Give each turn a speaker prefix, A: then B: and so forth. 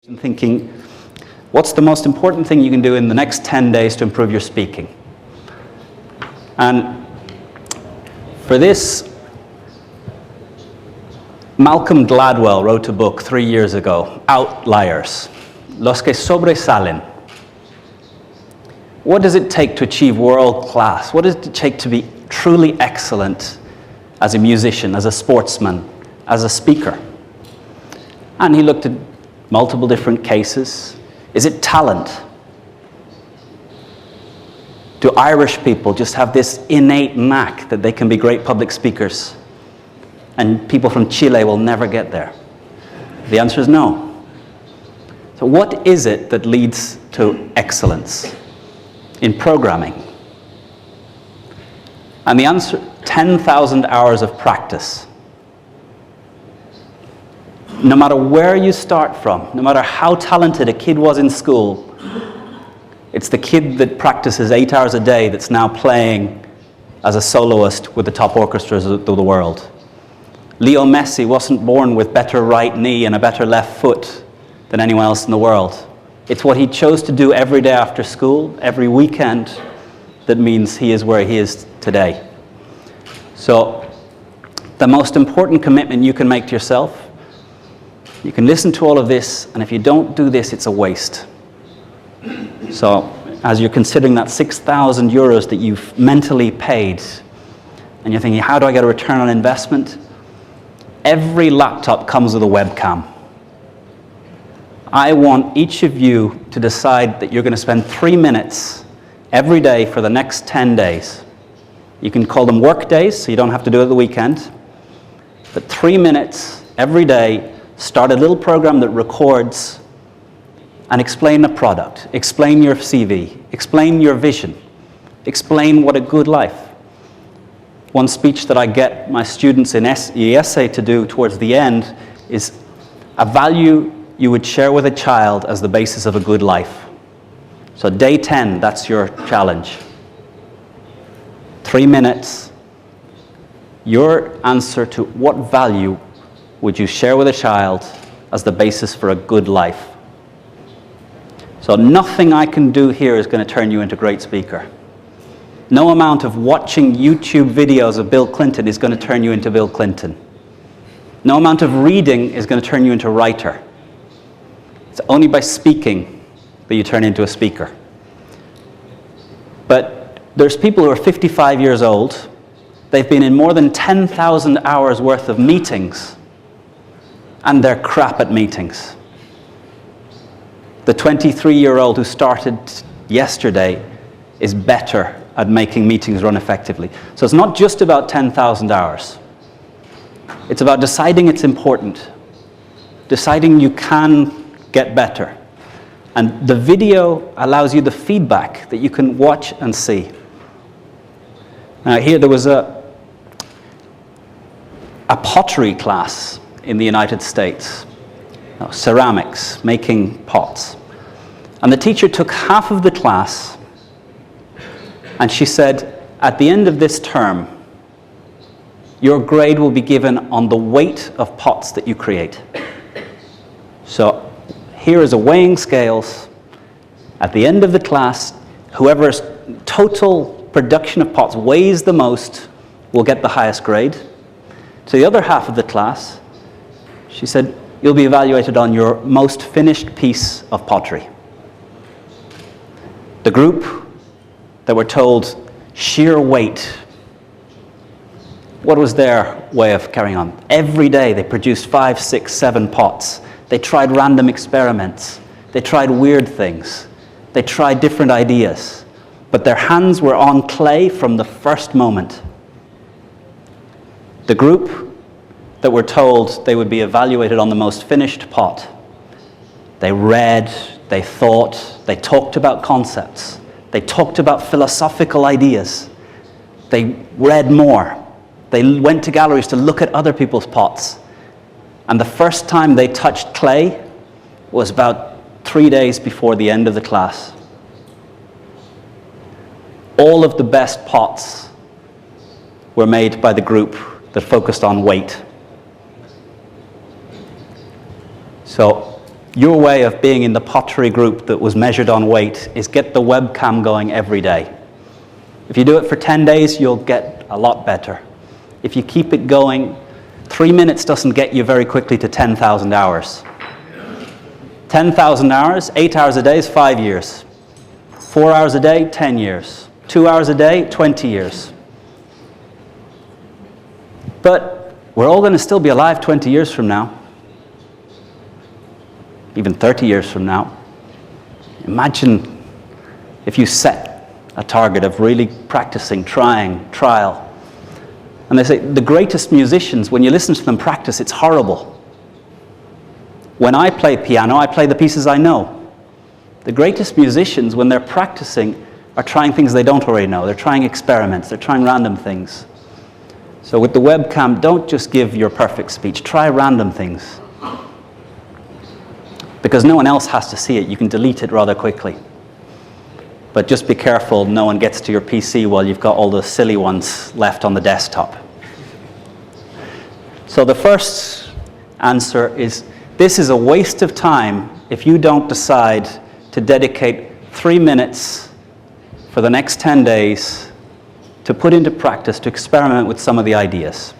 A: and thinking, what's the most important thing you can do in the next 10 days to improve your speaking? And for this, Malcolm Gladwell wrote a book 3 years ago, Outliers, Los que sobresalen. What does it take to achieve world class? What does it take to be truly excellent as a musician, as a sportsman, as a speaker? And he looked at multiple different cases. Is it talent? Do Irish people just have this innate knack that they can be great public speakers and people from Chile will never get there? The answer is no. So what is it that leads to excellence in programming? And the answer, 10,000 hours of practice. No matter where you start from, no matter how talented a kid was in school, it's the kid that practices 8 hours a day that's now playing as a soloist with the top orchestras of the world. Leo Messi wasn't born with better right knee and a better left foot than anyone else in the world. It's what he chose to do every day after school, every weekend, that means he is where he is today. So the most important commitment you can make to yourself, you can listen to all of this, and if you don't do this, it's a waste. So as you're considering that 6,000 euros that you've mentally paid, and you're thinking, how do I get a return on investment? Every laptop comes with a webcam. I want each of you to decide that you're going to spend 3 minutes every day for the next 10 days. You can call them work days, so you don't have to do it at the weekend. But 3 minutes every day, start a little program that records and explain a product, explain your CV, explain your vision, explain what a good life. One speech that I get my students in the essay to do towards the end is a value you would share with a child as the basis of a good life. So day 10, that's your challenge. 3 minutes, your answer to what value would you share with a child as the basis for a good life? So nothing I can do here is going to turn you into a great speaker. No amount of watching YouTube videos of Bill Clinton is going to turn you into Bill Clinton. No amount of reading is going to turn you into a writer. It's only by speaking that you turn into a speaker. But there's people who are 55 years old. They've been in more than 10,000 hours worth of meetings, and they're crap at meetings. The 23-year-old who started yesterday is better at making meetings run effectively. So it's not just about 10,000 hours. It's about deciding it's important, deciding you can get better. And the video allows you the feedback that you can watch and see. Now here there was a pottery class in the United States, ceramics, making pots. And the teacher took half of the class and she said, at the end of this term, your grade will be given on the weight of pots that you create. So here is a weighing scales. At the end of the class, whoever's total production of pots weighs the most will get the highest grade. To the other half of the class, she said, you'll be evaluated on your most finished piece of pottery. The group that were told sheer weight, what was their way of carrying on? Every day they produced 5, 6, 7 pots. They tried random experiments. They tried weird things. They tried different ideas. But their hands were on clay from the first moment. The group that were told they would be evaluated on the most finished pot, they read, they thought, they talked about concepts, they talked about philosophical ideas, they read more, they went to galleries to look at other people's pots. And the first time they touched clay was about 3 days before the end of the class. All of the best pots were made by the group that focused on weight. So Your way of being in the pottery group that was measured on weight is get the webcam going every day. If you do it for 10 days, you'll get a lot better. If you keep it going, 3 minutes doesn't get you very quickly to 10,000 hours. 10,000 hours, 8 hours a day is 5 years. 4 hours a day, 10 years. 2 hours a day, 20 years. But we're all going to still be alive 20 years from now. Even 30 years from now. Imagine if you set a target of really practicing, trying, trial. And they say the greatest musicians, when you listen to them practice, it's horrible. When I play piano, I play the pieces I know. The greatest musicians, when they're practicing, are trying things they don't already know. They're trying experiments. They're trying random things. So with the webcam, don't just give your perfect speech. Try random things. Because no one else has to see it. You can delete it rather quickly. But just be careful no one gets to your PC while you've got all the silly ones left on the desktop. So the first answer is, this is a waste of time if you don't decide to dedicate 3 minutes for the next 10 days to put into practice, to experiment with some of the ideas.